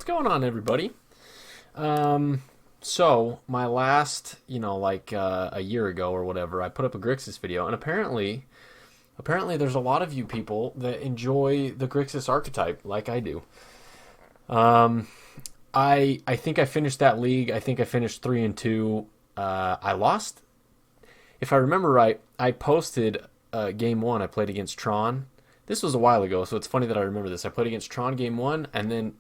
going on, everybody? So my last, a year ago or whatever, I put up a Grixis video, and apparently, there's a lot of you people that enjoy the Grixis archetype like I do. Um, I think I finished that league. I think I finished 3-2. I lost, if I remember right. I posted game one. I played against Tron. This was a while ago, so it's funny that I remember this. I played against Tron game one, and then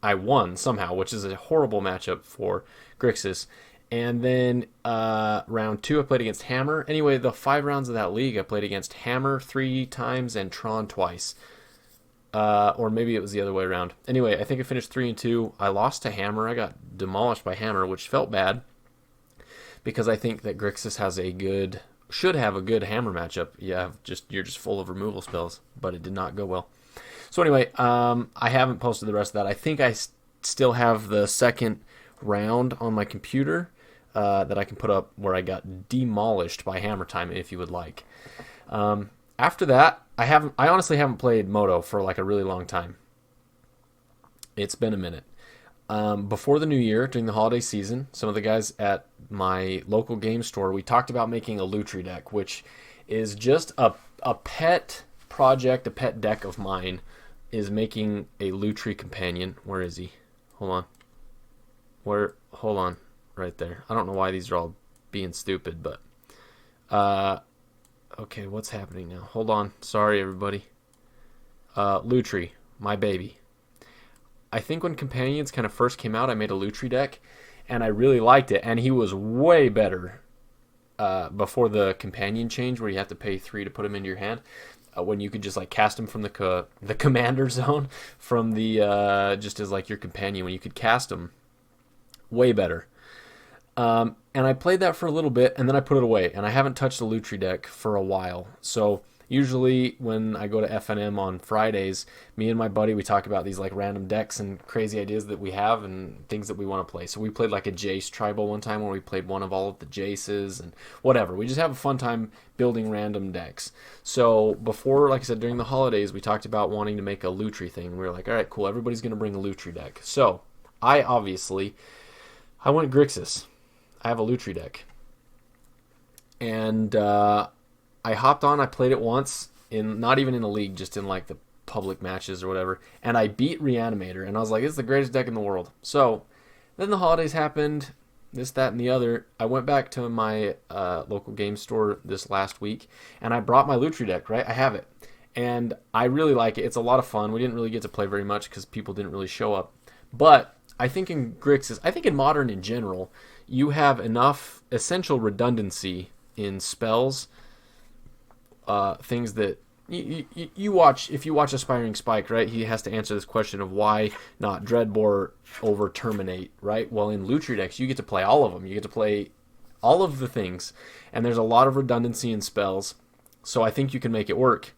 I won somehow, which is a horrible matchup for Grixis. And then round two, I played against Hammer. Anyway, the 5 rounds of that league, I played against Hammer 3 times and Tron twice. Or maybe it was the other way around. Anyway, I think I finished 3-2. I lost to Hammer. I got demolished by Hammer, which felt bad because I think that Grixis should have a good Hammer matchup. You're just full of removal spells, but it did not go well. So anyway, I haven't posted the rest of that. I think I still have the second round on my computer that I can put up where I got demolished by Hammer Time, if you would like. After that, I honestly haven't played Moto for like a really long time. It's been a minute. Before the new year, during the holiday season, some of the guys at my local game store, we talked about making a Lutri deck, which is just a pet project, a pet deck of mine, is making a Lutri companion. Where is he? Hold on. Hold on. Right there. I don't know why these are all being stupid, but okay, what's happening now? Hold on. Sorry, everybody. Lutri, my baby. I think when Companions kind of first came out, I made a Lutri deck, and I really liked it, and he was way better before the Companion change, where you have to pay 3 to put him into your hand. When you could just like cast him from the commander zone, from the just as like your companion, when you could cast him, way better. And I played that for a little bit, and then I put it away, and I haven't touched a Lutri deck for a while. So usually when I go to FNM on Fridays, me and my buddy, we talk about these like random decks and crazy ideas that we have and things that we want to play. So we played like a Jace tribal one time where we played one of all of the Jaces and whatever. We just have a fun time building random decks. So before, like I said, during the holidays, we talked about wanting to make a Lutri thing. We were like, all right, cool, everybody's going to bring a Lutri deck. So I went Grixis. I have a Lutri deck. And I hopped on, I played it once, not even in a league, just in like the public matches or whatever, and I beat Reanimator, and I was like, it's the greatest deck in the world. So then the holidays happened, this, that, and the other. I went back to my local game store this last week, and I brought my Lutri deck, right? I have it. And I really like it. It's a lot of fun. We didn't really get to play very much because people didn't really show up. But I think in Grixis, I think in Modern in general, you have enough essential redundancy in spells, things that you watch. If you watch Aspiring Spike, right, he has to answer this question of why not Dreadbore over Terminate, right? Well, in Lutri decks, you get to play all of them. You get to play all of the things, and there's a lot of redundancy in spells, so I think you can make it work.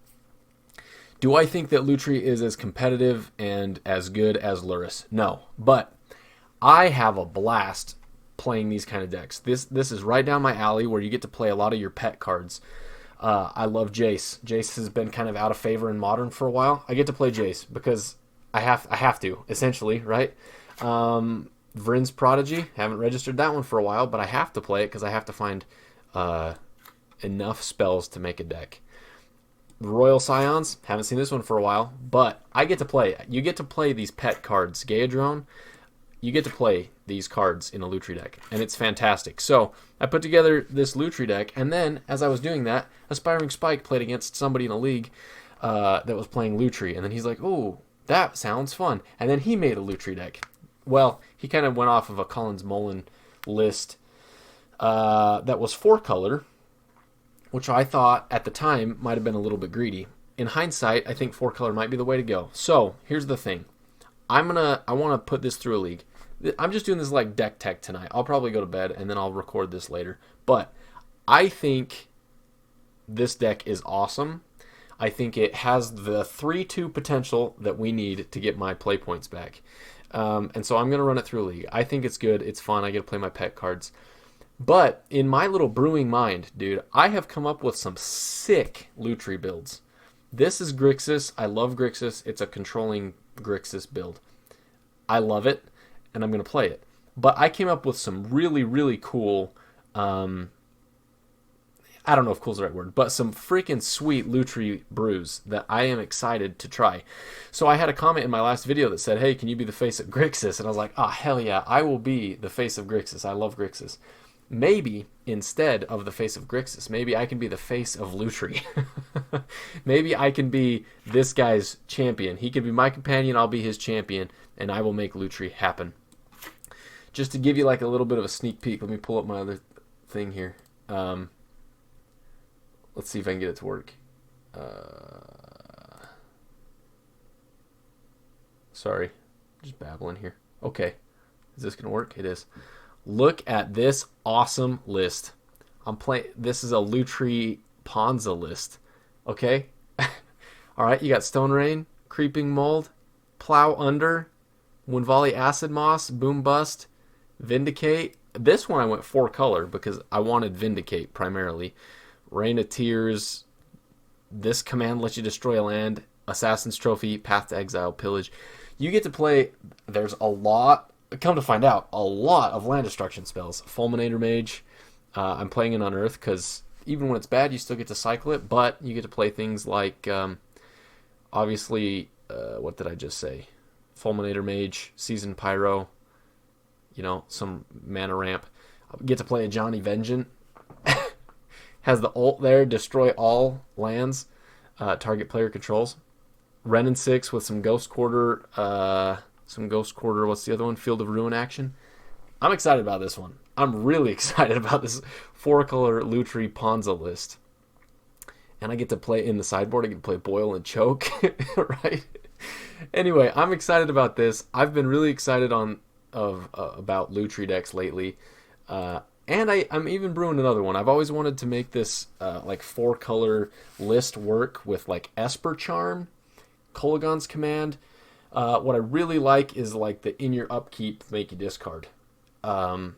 Do I think that Lutri is as competitive and as good as Luris? No, but I have a blast playing these kind of decks. This is right down my alley, where you get to play a lot of your pet cards. I love Jace. Jace has been kind of out of favor in Modern for a while. I get to play Jace because I have to, essentially, right? Vryn's Prodigy, haven't registered that one for a while, but I have to play it because I have to find enough spells to make a deck. Royal Scions, haven't seen this one for a while, but I get to play it. You get to play these pet cards. Gaedrone, you get to play these cards in a Lutri deck, and it's fantastic. So I put together this Lutri deck, and then as I was doing that, Aspiring Spike played against somebody in a league that was playing Lutri, and then he's like, oh, that sounds fun. And then he made a Lutri deck. Well, he kind of went off of a Collins Mullen list that was 4-color, which I thought at the time might have been a little bit greedy. In hindsight, I think 4-color might be the way to go. So here's the thing. I want to put this through a league. I'm just doing this like deck tech tonight. I'll probably go to bed and then I'll record this later. But I think this deck is awesome. I think it has the 3-2 potential that we need to get my play points back. And so I'm going to run it through a league. I think it's good. It's fun. I get to play my pet cards. But in my little brewing mind, dude, I have come up with some sick Lutri builds. This is Grixis. I love Grixis. It's a controlling Grixis build. I love it, and I'm going to play it. But I came up with some really, really cool, I don't know if cool is the right word, but some freaking sweet Lutri brews that I am excited to try. So I had a comment in my last video that said, hey, can you be the face of Grixis? And I was like, oh, hell yeah, I will be the face of Grixis. I love Grixis. Maybe instead of the face of Grixis, maybe I can be the face of Lutri. Maybe I can be this guy's champion. He can be my companion, I'll be his champion, and I will make Lutri happen. Just to give you like a little bit of a sneak peek, let me pull up my other thing here. Let's see if I can get it to work. Sorry, just babbling here. Okay, is this gonna work? It is. Look at this awesome list. I'm playing. This is a Lutri Ponza list. Okay. All right, you got Stone Rain, Creeping Mold, Plow Under, Winvali Acid Moss, Boom Bust, Vindicate. This one I went 4-color because I wanted Vindicate primarily. Rain of Tears. This command lets you destroy a land. Assassin's Trophy, Path to Exile, Pillage. You get to play. There's a lot. Come to find out, a lot of land destruction spells. Fulminator Mage. I'm playing it on Earth because even when it's bad, you still get to cycle it. But you get to play things like, obviously, what did I just say? Fulminator Mage, Seasoned Pyro. You know, some mana ramp. Get to play a Johnny Vengeant. Has the ult there, destroy all lands, target player controls. Ren and 6 with some Ghost Quarter, what's the other one? Field of Ruin action. I'm excited about this one. I'm really excited about this 4-color Lutri Ponza list. And I get to play in the sideboard, I get to play Boil and Choke, right? Anyway, I'm excited about this. I've been really excited about Lutri decks lately. And I'm even brewing another one. I've always wanted to make this like 4-color list work with like Esper Charm, Kolaghan's Command. What I really like is like the in your upkeep make you discard, or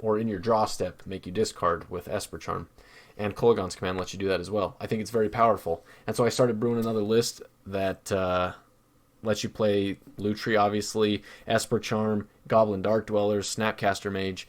in your draw step make you discard with Esper Charm, and Kolaghan's Command lets you do that as well. I think it's very powerful, and so I started brewing another list that lets you play Lutri, obviously, Esper Charm, Goblin Dark Dwellers, Snapcaster Mage.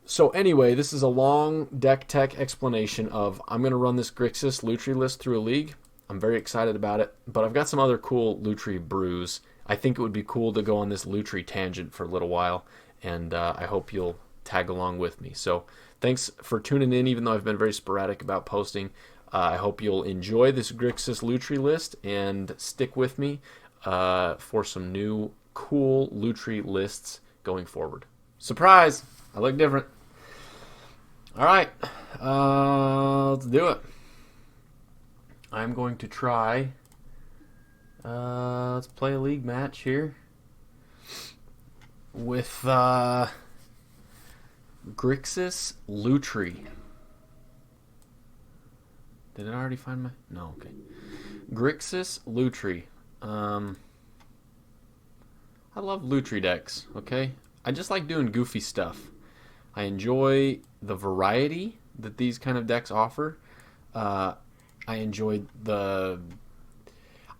So anyway, this is a long deck tech explanation of I'm going to run this Grixis Lutri list through a league. I'm very excited about it, but I've got some other cool Lutri brews. I think it would be cool to go on this Lutri tangent for a little while, and I hope you'll tag along with me. So thanks for tuning in, even though I've been very sporadic about posting. I hope you'll enjoy this Grixis Lutri list and stick with me for some new cool Lutri lists going forward. Surprise! I look different. All right, let's do it. I'm going to try. Let's play a league match here with Grixis Lutri. Did it already find my? No, okay. Grixis Lutri. I love Lutri decks. Okay, I just like doing goofy stuff. I enjoy the variety that these kind of decks offer. I enjoy I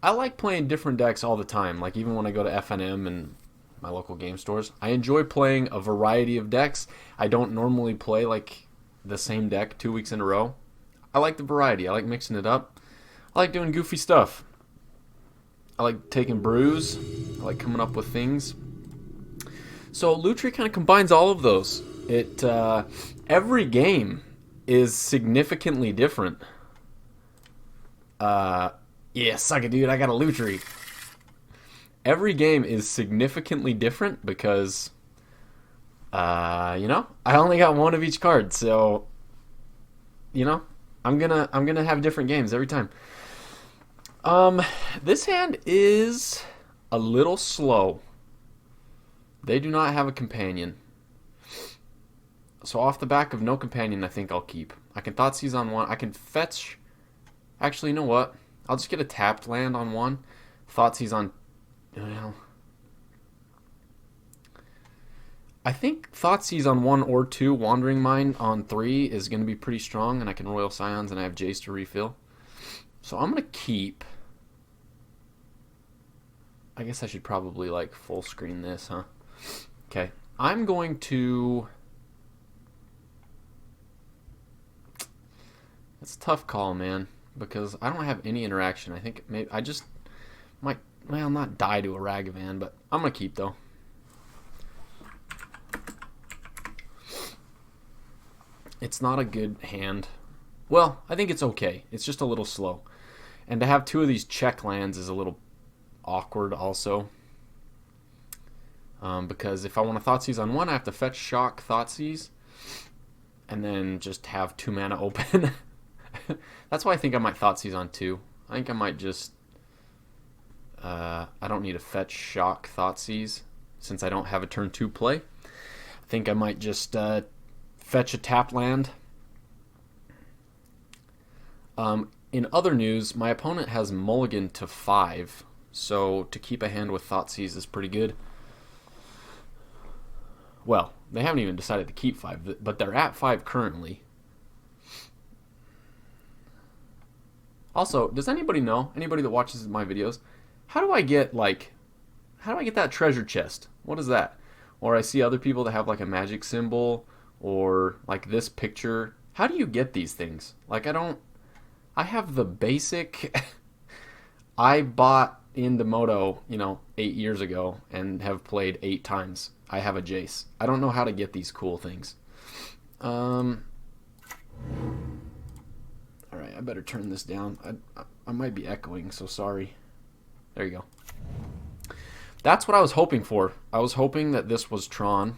like playing different decks all the time. Like even when I go to FNM and my local game stores, I enjoy playing a variety of decks. I don't normally play like the same deck 2 weeks in a row. I like the variety. I like mixing it up. I like doing goofy stuff. I like taking brews. I like coming up with things. So Lutri kind of combines all of those. It every game is significantly different. Yeah, suck it, dude. I got a Lutri. Every game is significantly different because, you know, I only got one of each card, so, you know, I'm gonna have different games every time. This hand is a little slow. They do not have a companion. So off the back of no companion, I think I'll keep. I can Thoughtseize on one. I can fetch. Actually, you know what? I'll just get a tapped land on one. Thoughtseize on. Well, I think Thoughtseize on 1 or 2. Wandering Mind on 3 is going to be pretty strong, and I can Royal Scions, and I have Jace to refill. So I'm going to keep. I guess I should probably like full screen this, huh? Okay. I'm going to... It's a tough call, man, because I don't have any interaction. I think maybe I just might, well, not die to a Ragavan, but I'm going to keep, though. It's not a good hand. Well, I think it's okay. It's just a little slow. And to have two of these check lands is a little awkward also. Because if I want to Thoughtseize on one, I have to fetch Shock Thoughtseize and then just have 2 mana open. That's why I think I might Thoughtseize on 2. I think I might just... I don't need to fetch Shock Thoughtseize since I don't have a turn 2 play. I think I might just fetch a tap land. In other news, my opponent has mulligan to 5, so to keep a hand with Thoughtseize is pretty good. Well, they haven't even decided to keep 5, but they're at 5 currently. Also, does anybody know, anybody that watches my videos, how do I get that treasure chest? What is that? Or I see other people that have like a magic symbol or like this picture. How do you get these things? Like I have the basic, I bought into Moto, 8 years ago and have played 8 times. I have a Jace. I don't know how to get these cool things. Alright, I better turn this down. I might be echoing, so sorry. There you go. That's what I was hoping for. I was hoping that this was Tron.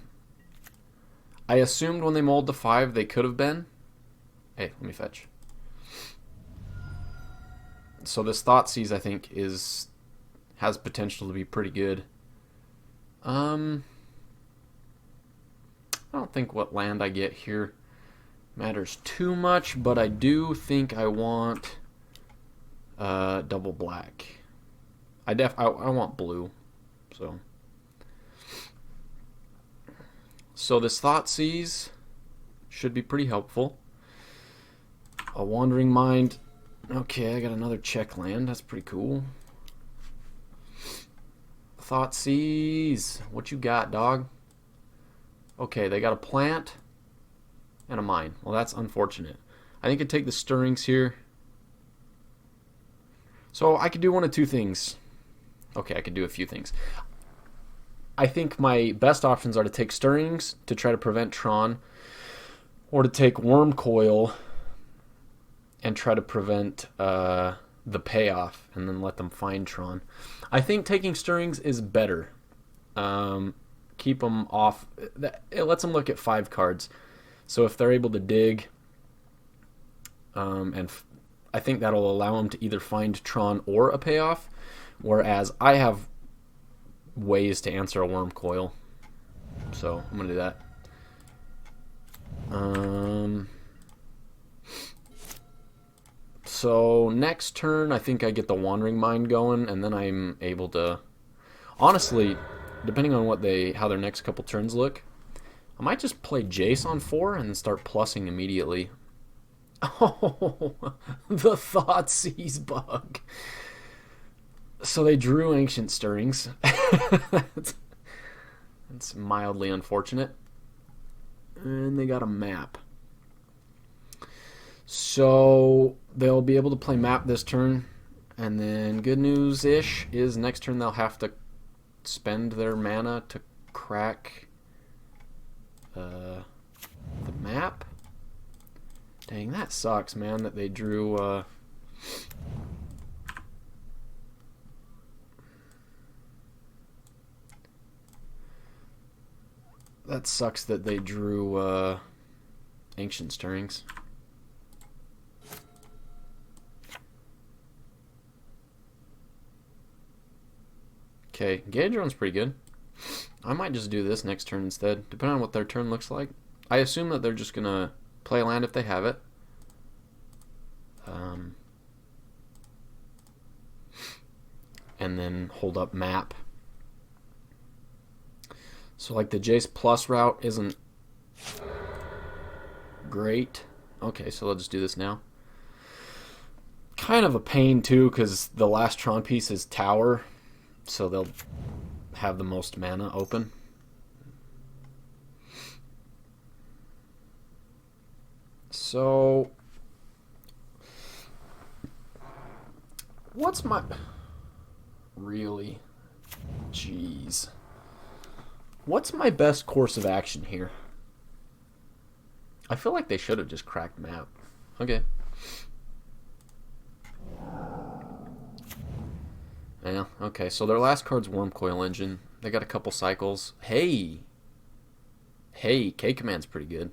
I assumed when they molded the 5 they could have been. Hey, let me fetch. So this Thoughtseize, I think, has potential to be pretty good. I don't think what land I get here matters too much, but I do think I want double black. I want blue. So this Thoughtseize should be pretty helpful. A Wandering Mind. Okay, I got another check land. That's pretty cool. Thoughtseize. What you got, dog? Okay, they got a plant and a mine. Well, that's unfortunate. I think I'd take the stirrings here. So I could do one of two things. Okay, I could do a few things. I think my best options are to take stirrings to try to prevent Tron, or to take Worm Coil and try to prevent the payoff and then let them find Tron. I think taking stirrings is better. Keep them off. It lets them look at 5 cards. So if they're able to dig, I think that'll allow them to either find Tron or a payoff, whereas I have ways to answer a Worm Coil. So I'm going to do that. So next turn, I think I get the Wandering Mind going, and then I'm able to... Honestly, depending on how their next couple turns look, I might just play Jace on 4 and then start plussing immediately. Oh, the Thoughtseize bug. So they drew Ancient Stirrings. That's mildly unfortunate. And they got a map. So they'll be able to play map this turn. And then good news-ish is next turn they'll have to spend their mana to crack the map. Dang, that sucks, man, that they drew... That sucks that they drew Ancient Stirrings. Okay, Gadron's pretty good. I might just do this next turn instead, depending on what their turn looks like. I assume that they're just going to play land if they have it. And then hold up map. So like the Jace Plus route isn't great. Okay, so let's just do this now. Kind of a pain too, because the last Tron piece is Tower. so they'll have the most mana open. So what's my... Really? Jeez. What's my best course of action here? I feel like they should have just cracked map. Okay. Yeah, okay. So their last card's Worm Coil Engine. They got a couple cycles. Hey! Hey, K-Command's pretty good.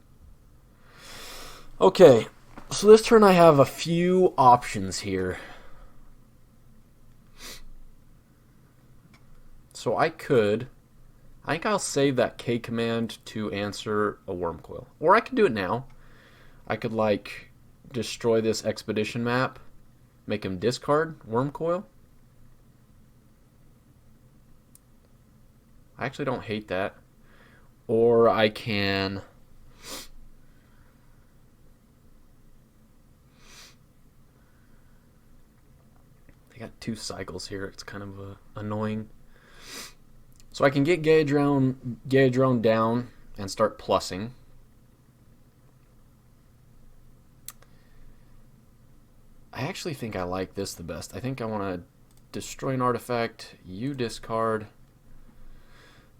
Okay. So this turn I have a few options here. So I think I'll save that K command to answer a Worm Coil. Or I could do it now. I could, like, destroy this expedition map, make him discard Worm Coil. I actually don't hate that. Or I can... They got 2 cycles here. It's kind of annoying. So I can get Gaedrone down and start plussing. I actually think I like this the best. I think I want to destroy an artifact, you discard.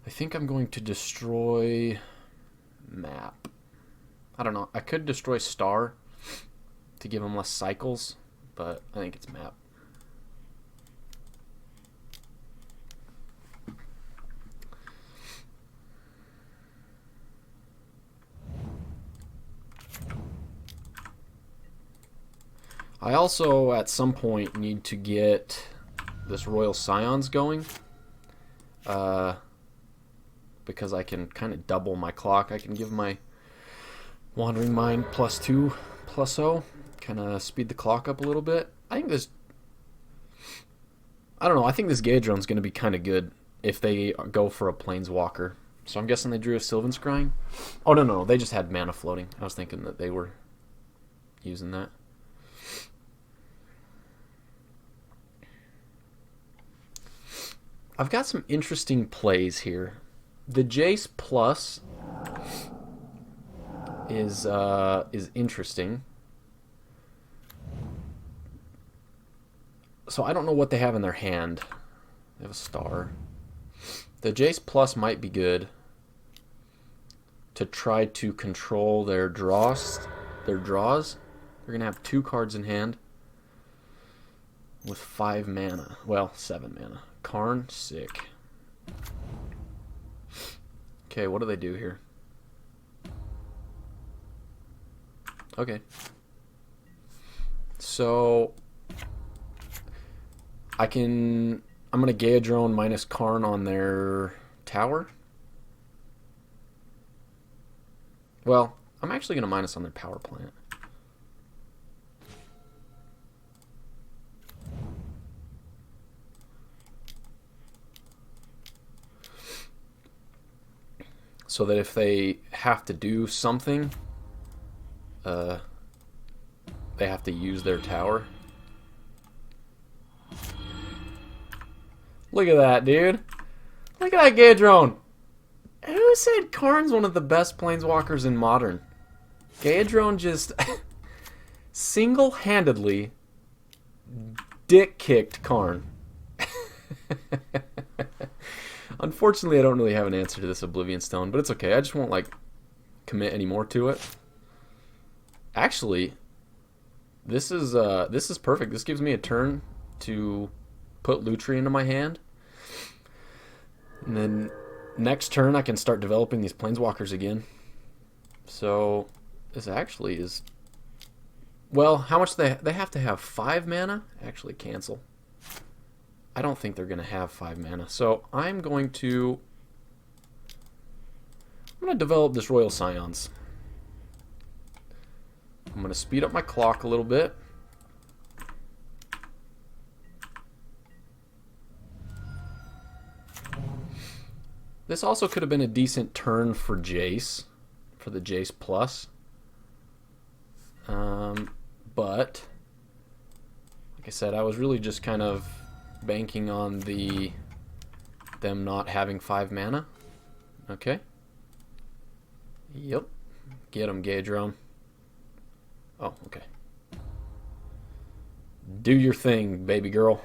I think I'm going to destroy map. I don't know. I could destroy star to give him less cycles, but I think it's map. I also, at some point, need to get this Royal Scions going. Because I can kind of double my clock. I can give my Wandering Mind +2, +0. Kind of speed the clock up a little bit. I think this... I don't know. I think this Gaedrone's going to be kind of good if they go for a Planeswalker. So I'm guessing they drew a Sylvan Scrying. Oh, no. They just had mana floating. I was thinking that they were using that. I've got some interesting plays here. The Jace Plus is interesting. So I don't know what they have in their hand. They have a star. The Jace Plus might be good to try to control their draws. They're gonna have 2 cards in hand with 5 mana. Well, 7 mana. Karn, sick. Okay, what do they do here? Okay. So I'm gonna Gaedrone minus Karn on their tower. Well, I'm actually gonna minus on their power plant. So that if they have to do something, they have to use their tower. Look at that, dude. Look at that Gaedrone. Who said Karn's one of the best planeswalkers in Modern? Gaedrone just single-handedly dick-kicked Karn. Unfortunately, I don't really have an answer to this Oblivion Stone, but it's okay. I just won't, like, commit any more to it. Actually, this is perfect. This gives me a turn to put Lutri into my hand. And then next turn, I can start developing these Planeswalkers again. So, this actually is... Well, how much they have to have 5 mana? Actually, cancel. I don't think they're going to have 5 mana. So I'm going to develop this Royal Scions. I'm going to speed up my clock a little bit. This also could have been a decent turn for Jace, for the Jace Plus. But, like I said, I was really just kind of banking on the them not having 5 mana. Okay. Yep. Get him, Gaedrone. Oh, okay. Do your thing, baby girl.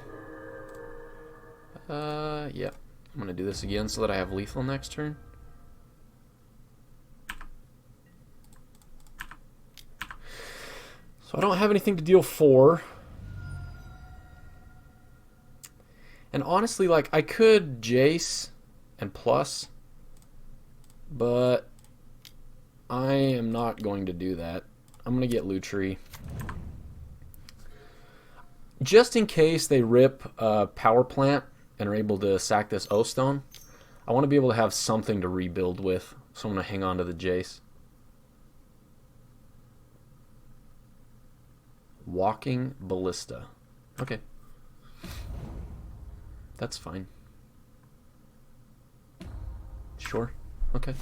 Yeah. I'm going to do this again so that I have lethal next turn. So I don't have anything to deal 4. And honestly, like, I could Jace and plus, but I am not going to do that. I'm going to get Lutri. Just in case they rip Power Plant and are able to sack this O-Stone, I want to be able to have something to rebuild with. So I'm going to hang on to the Jace. Walking Ballista. Okay. That's fine. Sure. Okay.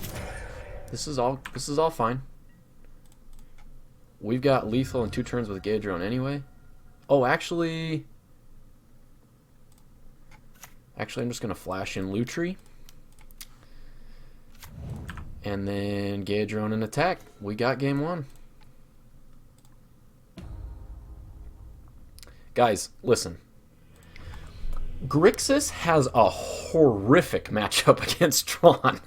This is all fine. We've got lethal in 2 turns with Gaedrone anyway. Oh, actually, I'm just going to flash in Lutri. And then Gaedrone and attack. We got game 1. Guys, listen. Grixis has a horrific matchup against Tron.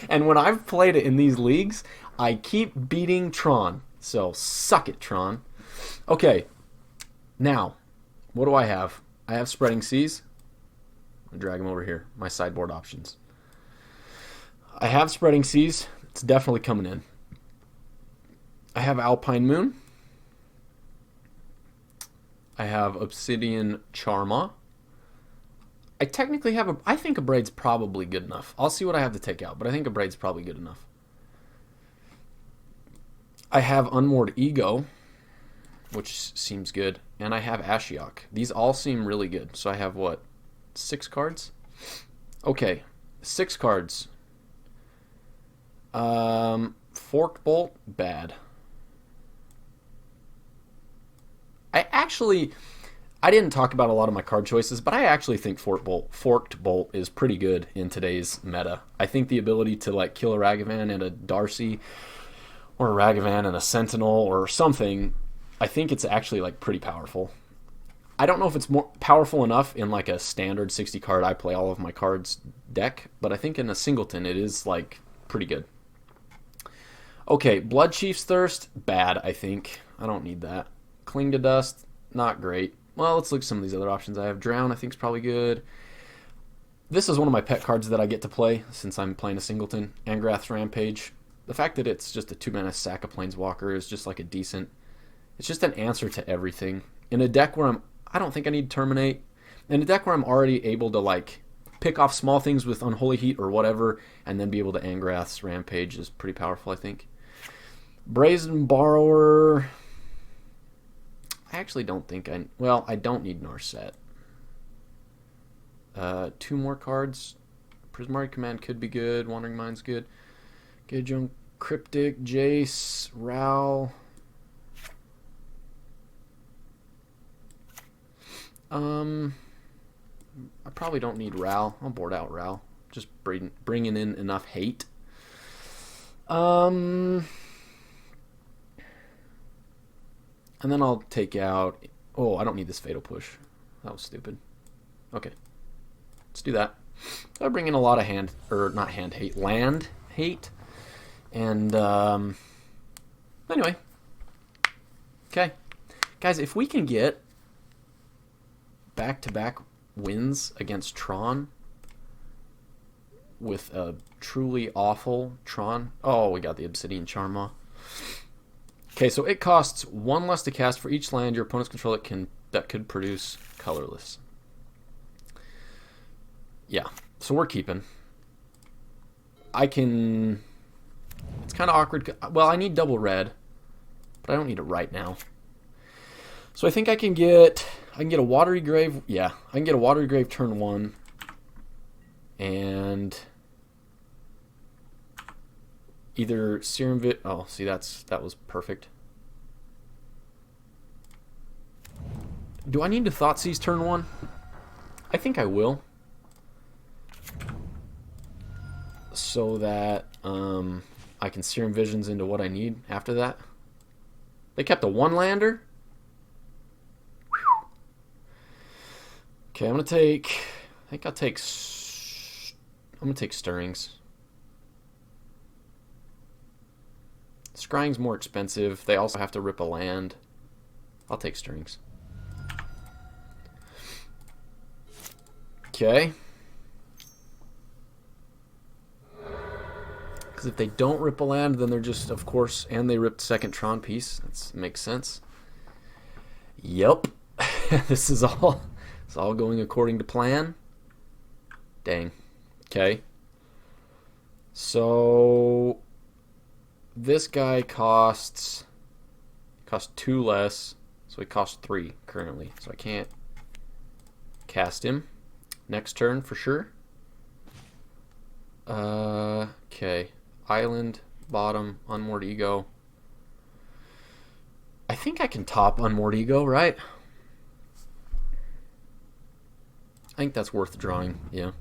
And when I've played it in these leagues, I keep beating Tron. So, suck it, Tron. Okay. Now, what do I have? I have Spreading Seas. I'll drag them over here. My sideboard options. I have Spreading Seas. It's definitely coming in. I have Alpine Moon. I have Obsidian Charma. I technically have I think a Braid's probably good enough. I'll see what I have to take out, but I think a Braid's probably good enough. I have Unmoored Ego, which seems good, and I have Ashiok. These all seem really good. So I have what? 6 cards? Okay, 6 cards. Forked Bolt, bad. I didn't talk about a lot of my card choices, but I actually think Forked Bolt is pretty good in today's meta. I think the ability to like kill a Ragavan and a Darcy, or a Ragavan and a Sentinel or something, I think it's actually like pretty powerful. I don't know if it's more powerful enough in like a standard 60 card I play all of my cards deck, but I think in a singleton it is like pretty good. Okay, Blood Chief's Thirst, bad, I think. I don't need that. Cling to Dust, not great. Well, let's look at some of these other options. I have Drown, I think is probably good. This is one of my pet cards that I get to play since I'm playing a singleton. Angrath's Rampage. The fact that it's just a 2-mana sack of Planeswalker is just like a decent... It's just an answer to everything. In a deck where I don't think I need Terminate. In a deck where I'm already able to like pick off small things with Unholy Heat or whatever, and then be able to Angrath's Rampage is pretty powerful, I think. Brazen Borrower... I actually don't think I don't need Narset. 2 more cards. Prismarine Command could be good. Wandering Mind's good. Gaedrone, Cryptic, Jace, Ral. I probably don't need Ral. I'll board out Ral. Just bringing in enough hate. And then I'll take out... Oh, I don't need this Fatal Push. That was stupid. Okay. Let's do that. I bring in a lot of land hate. And, anyway. Okay. Guys, if we can get back-to-back wins against Tron with a truly awful Tron... Oh, we got the Obsidian Charma. Okay, so it costs 1 less to cast for each land your opponent's control that could produce colorless. Yeah, so we're keeping. I can... It's kind of awkward. Well, I need double red, but I don't need it right now. So I think I can get a Watery Grave. Yeah, I can get a Watery Grave turn 1. And... either Serum Vit... Oh, see, that was perfect. Do I need to Thoughtseize turn 1? I think I will. so that I can serum visions into what I need after that. They kept a one-lander? Okay, I'm gonna take... I think I'll take... I'm gonna take Stirrings. Scrying's more expensive. They also have to rip a land. I'll take Stirrings. Okay. Because if they don't rip a land, then they're just, of course, and they ripped second Tron piece. That makes sense. Yep. This is all... It's all going according to plan. Dang. Okay. So this guy costs 2 less, so he costs 3 currently. So I can't cast him. Next turn for sure. Okay. Island, bottom, Unmoored Ego. I think I can top Unmoored Ego, right? I think that's worth drawing, yeah.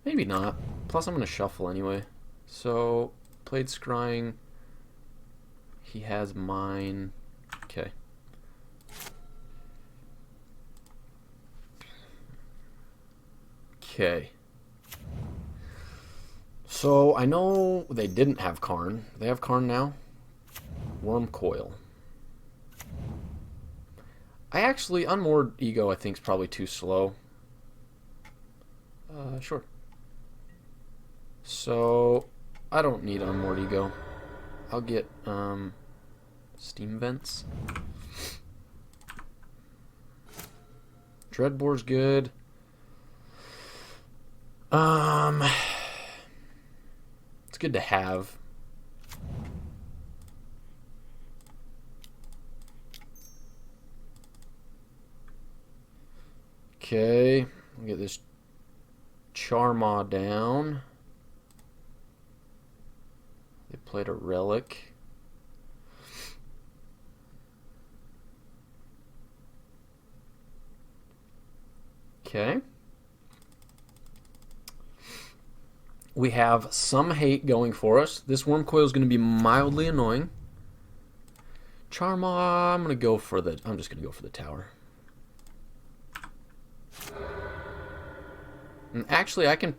Maybe not. Plus I'm going to shuffle anyway. So, played Scrying. He has mine. Okay. Okay. So, I know they didn't have Karn. They have Karn now? Worm Coil. I actually, Unmoored Ego I think is probably too slow. Sure. So, I don't need Unmoored Ego. I'll get, Steam Vents. Dreadbore's good. It's good to have. Okay, we'll get this Charmaw down. They played a Relic. Okay. We have some hate going for us. This Worm Coil is going to be mildly annoying. Charmaw, I'm just going to go for the tower. And actually, I can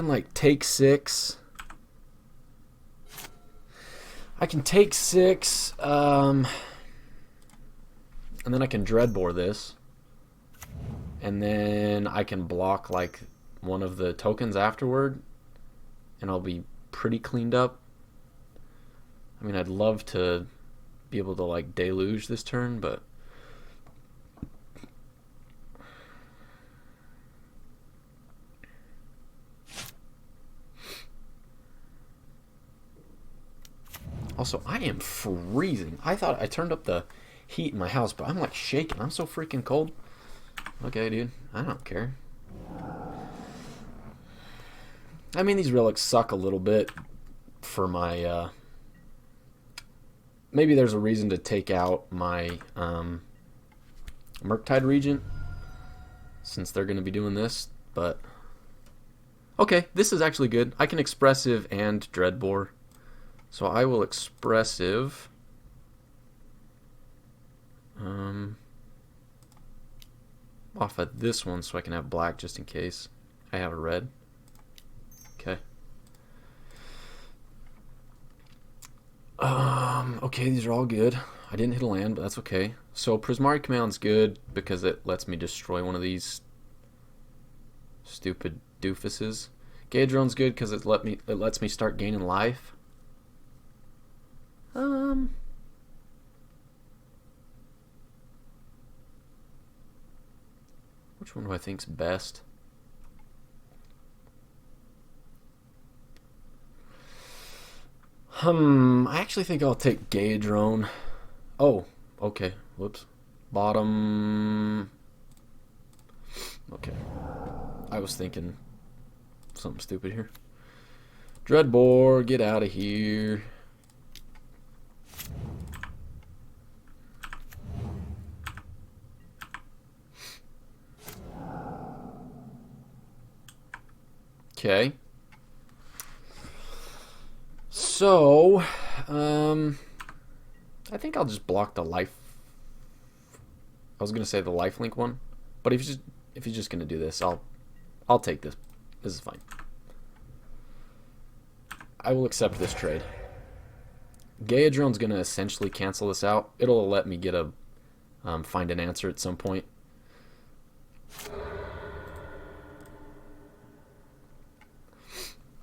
like take 6. I can take 6, and then I can Dreadbore this, and then I can block like one of the tokens afterward, and I'll be pretty cleaned up. I mean, I'd love to be able to like deluge this turn, but also, I am freezing. I thought I turned up the heat in my house, but I'm like shaking. I'm so freaking cold. Okay, dude. I don't care. I mean, these relics suck a little bit for my... maybe there's a reason to take out my Murktide Regent, since they're going to be doing this, but... Okay, this is actually good. I can Expressive and Dreadbore. So I will Expressive. Off of this one so I can have black just in case I have a red. Okay. Okay, these are all good. I didn't hit a land, but that's okay. So Prismari Command's good because it lets me destroy one of these stupid doofuses. Gadron's good because it lets me start gaining life. Which one do I think's best? I actually think I'll take Gadron. Oh, okay. Whoops. Bottom. Okay. I was thinking something stupid here. Dreadbore, get out of here. Okay. So, I think I'll just block the life. I was gonna say the lifelink one, but if he's just gonna do this, I'll take this. This is fine. I will accept this trade. Gaedron's gonna essentially cancel this out. It'll let me get a find an answer at some point.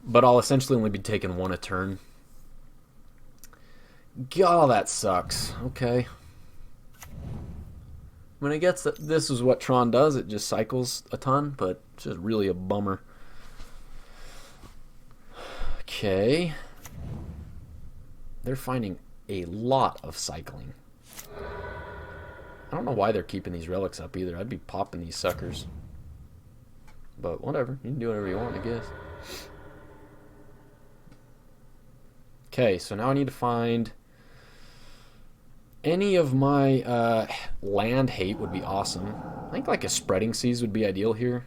But I'll essentially only be taking one a turn. God, that sucks. Okay. When it gets that this is what Tron does, it just cycles a ton, but it's just really a bummer. Okay. They're finding a lot of cycling. I don't know why they're keeping these relics up either. I'd be popping these suckers. But whatever. You can do whatever you want, I guess. Okay, so now I need to find any of my land hate would be awesome. I think like a spreading seas would be ideal here.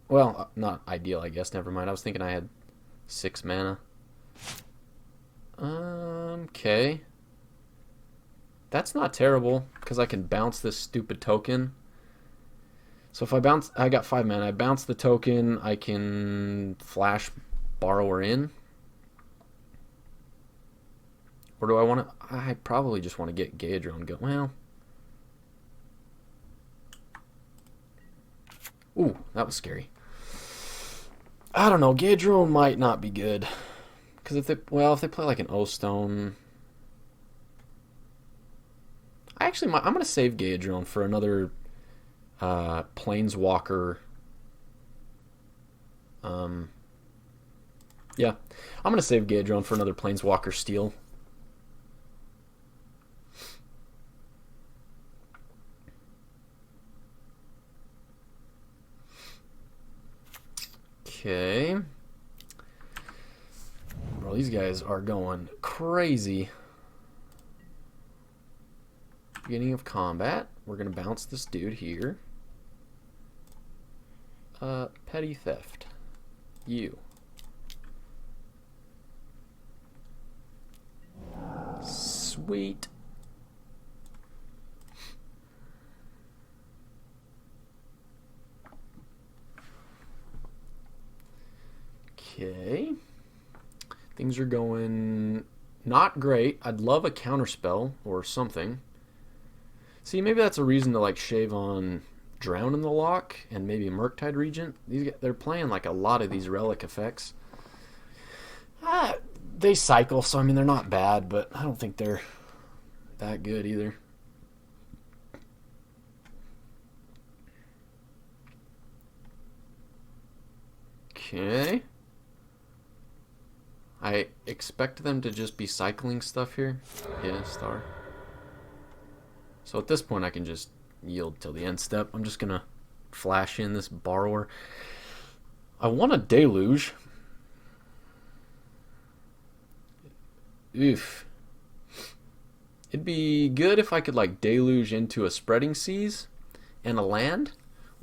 Well, not ideal, I guess. Never mind. I was thinking I had 6 mana. Okay. That's not terrible because I can bounce this stupid token. So if I bounce, I got 5 mana. I bounce the token. I can flash Borrower in. Or do I want to? I probably just want to get Gaedron go. Well. Ooh, that was scary. I don't know. Gaedron might not be good. Because if they play like an O-Stone. I'm going to save Gaedron for another Planeswalker. Yeah. I'm going to save Gaedron for another Planeswalker steal. Okay. Bro, these guys are going crazy. Beginning of combat. We're going to bounce this dude here. Petty theft. You. Sweet. Okay. Things are going not great. I'd love a counterspell or something. See, maybe that's a reason to like shave on Drown in the Lock and maybe Murktide Regent. They're playing like a lot of these relic effects. They cycle, so I mean they're not bad, but I don't think they're that good either. Okay. I expect them to just be cycling stuff here. Yeah, star. So at this point I can just yield till the end step. I'm just gonna flash in this Borrower. I want a Deluge. Oof. It'd be good if I could like Deluge into a Spreading Seas and a land.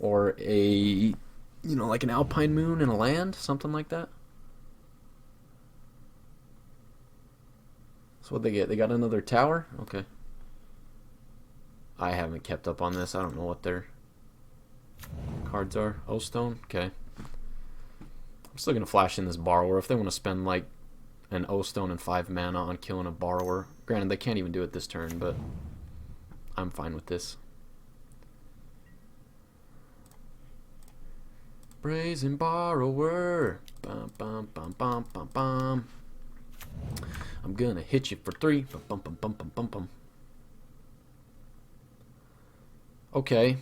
Or a, like an Alpine Moon and a land. Something like that. So what'd they get? They got another tower? Okay. I haven't kept up on this. I don't know what their cards are. O-Stone? Okay. I'm still going to flash in this Borrower. If they want to spend like an O-Stone and 5 mana on killing a Borrower. Granted, they can't even do it this turn, but I'm fine with this. Brazen Borrower. Bum, bum, bum, bum, bum, bum. I'm gonna hit you for 3. Bum, bum, bum, bum, bum, bum, bum. Okay.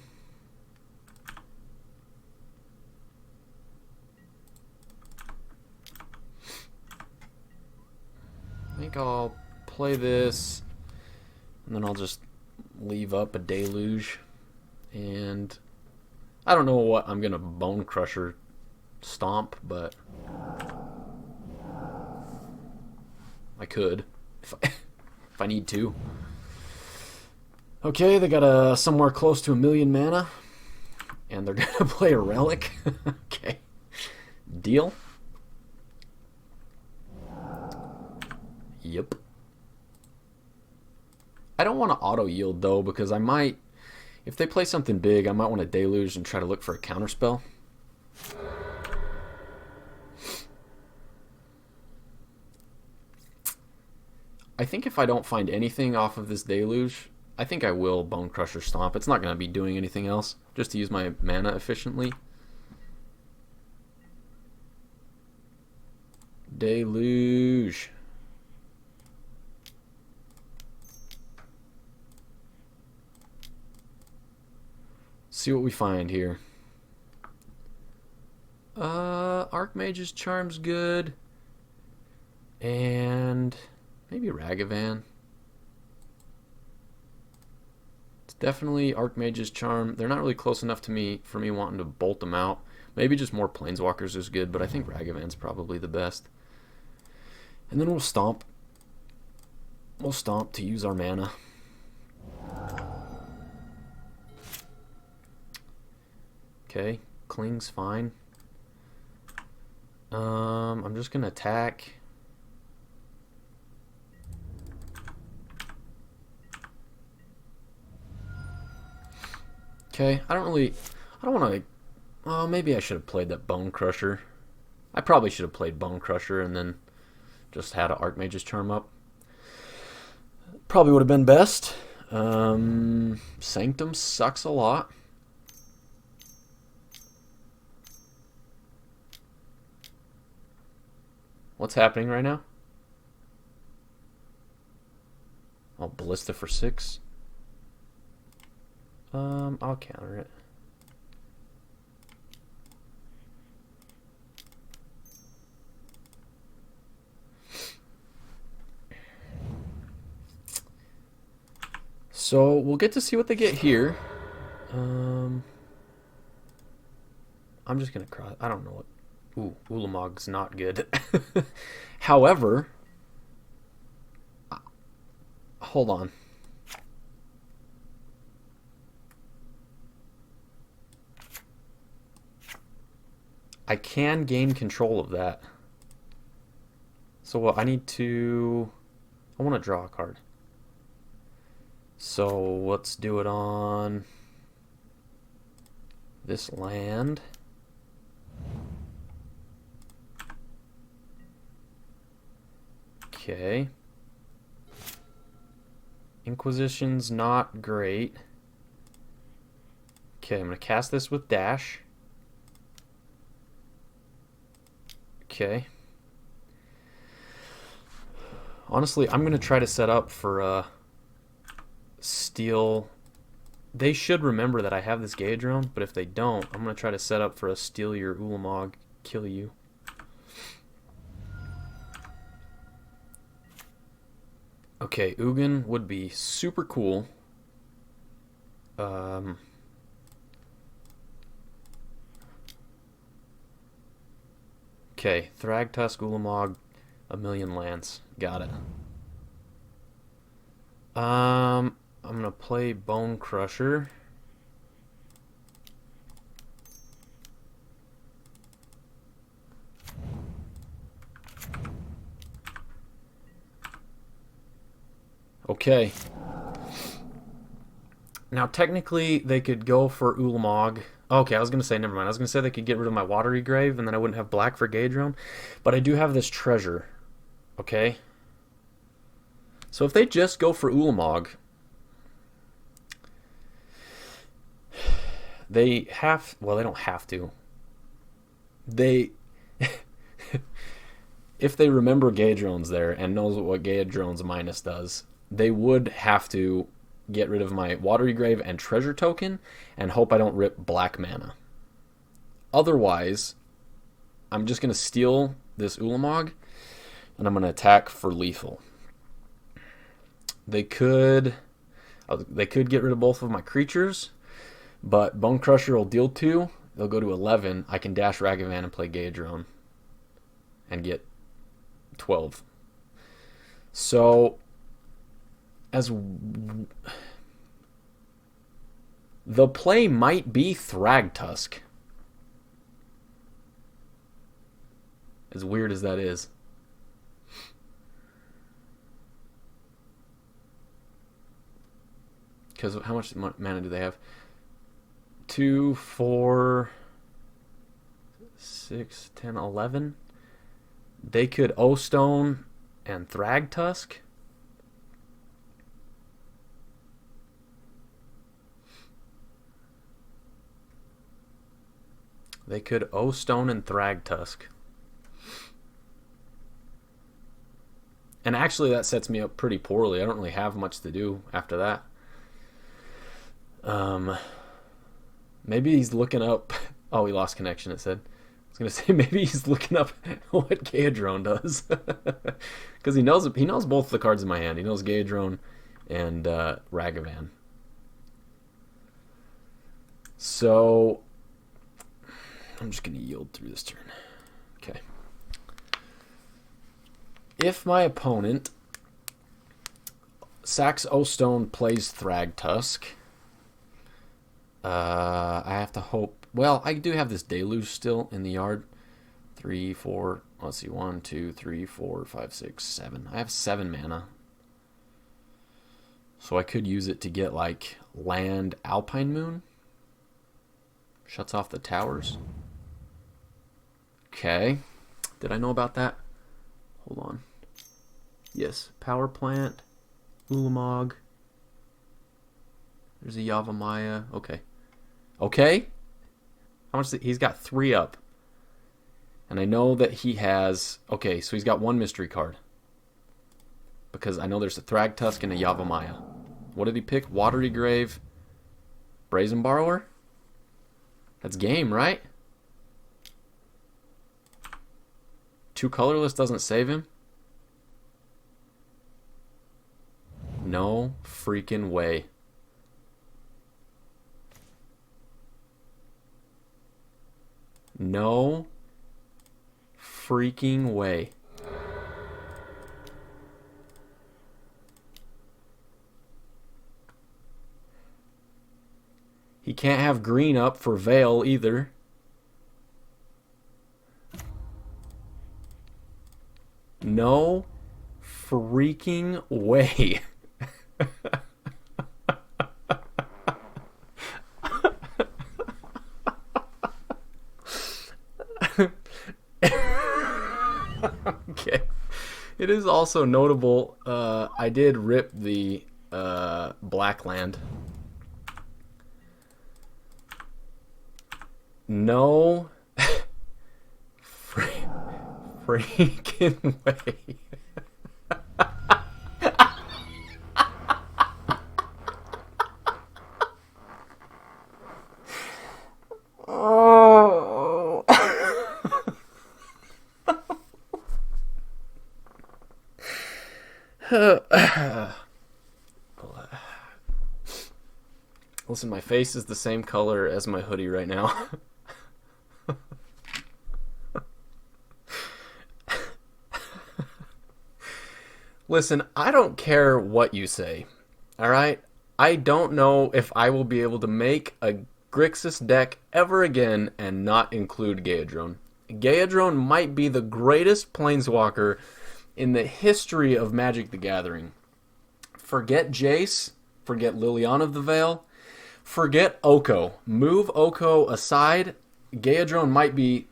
I think I'll play this, and then I'll just leave up a Deluge, and I don't know what I'm gonna Bone Crusher stomp, but I could if I need to. Okay, they got somewhere close to 1,000,000 mana, and they're gonna play a relic. Okay, deal. Yep. I don't want to auto yield though, because I might, if they play something big, I might want to deluge and try to look for a counterspell. I think if I don't find anything off of this deluge, I think I will Bone Crusher Stomp. It's not going to be doing anything else, just to use my mana efficiently. Deluge. See what we find here. Archmage's Charm's good. And maybe Ragavan. It's definitely Archmage's Charm. They're not really close enough to me for me wanting to bolt them out. Maybe just more Planeswalkers is good, but I think Ragavan's probably the best. And then we'll stomp. We'll stomp to use our mana. Okay, Kling's fine. I'm just gonna attack. Okay, I don't want to. Oh, maybe I should have played that Bone Crusher. I probably should have played Bone Crusher and then just had an Archmage's Charm up. Probably would have been best. Sanctum sucks a lot. What's happening right now? Oh, Ballista for 6. I'll counter it. So we'll get to see what they get here. I'm just gonna cry. I don't know what. Ooh, Ulamog's not good. However, hold on. I can gain control of that. So what I need to... I want to draw a card. So let's do it on this land. Okay. Inquisition's not great. Okay, I'm going to cast this with dash. Okay. Honestly, I'm going to try to set up for steal. They should remember that I have this Gaedrone, but if they don't, I'm going to try to set up for a steal your Ulamog, kill you. Okay, Ugin would be super cool. Okay, Thragtusk, Ulamog, a million lands. Got it. I'm gonna play Bone Crusher. Okay. Now, technically, they could go for Ulamog. Okay, I was going to say, never mind. I was going to say they could get rid of my Watery Grave, and then I wouldn't have black for Gaedrone. But I do have this treasure. Okay? So if they just go for Ulamog, they have... Well, they don't have to. They... If they remember Gaedrone's there and knows what Gaedrone's minus does, they would have to get rid of my Watery Grave and Treasure Token and hope I don't rip black mana. Otherwise, I'm just going to steal this Ulamog and I'm going to attack for lethal. They could get rid of both of my creatures, but Bone Crusher will deal 2. They'll go to 11. I can dash Ragavan and play Gaedrone and get 12. So, as the play might be Thragtusk, as weird as that is. Because how much mana do they have? 2, 4, 6, 10, 11. They could O-Stone and Thragtusk. They could O-Stone and Thragtusk. And actually that sets me up pretty poorly. I don't really have much to do after that. Maybe he's looking up... Oh, he lost connection, it said. I was going to say maybe he's looking up what Gaedrone does. Because he knows both the cards in my hand. He knows Gaedrone and Ragavan. So... I'm just going to yield through this turn. Okay. If my opponent sacks O-Stone, plays Thragtusk, I have to hope... Well, I do have this Deluge still in the yard. 3, 4... Let's see. 1, 2, 3, 4, 5, 6, 7. I have 7 mana. So I could use it to get, like, land Alpine Moon. Shuts off the towers. Okay. Did I know about that? Hold on. Yes. Power Plant. Ulamog. There's a Yavimaya. Okay. Okay. How much? He's got 3 up. And I know that he has... Okay, so he's got 1 mystery card. Because I know there's a Thragtusk and a Yavimaya. What did he pick? Watery Grave. Brazen Borrower? That's game, right? 2 colorless doesn't save him? No freaking way. No freaking way. He can't have green up for Veil either. No freaking way. Okay. It is also notable, I did rip the black land. No freaking way. Oh. Listen, my face is the same color as my hoodie right now. Listen, I don't care what you say, alright? I don't know if I will be able to make a Grixis deck ever again and not include Gaedrone. Gaedrone might be the greatest planeswalker in the history of Magic the Gathering. Forget Jace, forget Liliana of the Veil, forget Oko. Move Oko aside, Gaedrone might be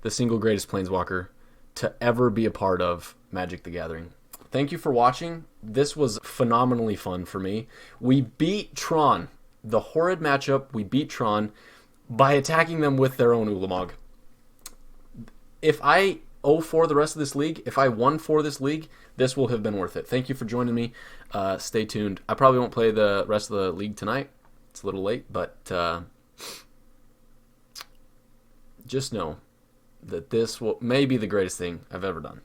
the single greatest planeswalker to ever be a part of Magic the Gathering. Thank you for watching. This was phenomenally fun for me. We beat Tron. The horrid matchup, we beat Tron by attacking them with their own Ulamog. If I 0-4 the rest of this league, if I won for this league, this will have been worth it. Thank you for joining me. Stay tuned. I probably won't play the rest of the league tonight. It's a little late, but just know that this may be the greatest thing I've ever done.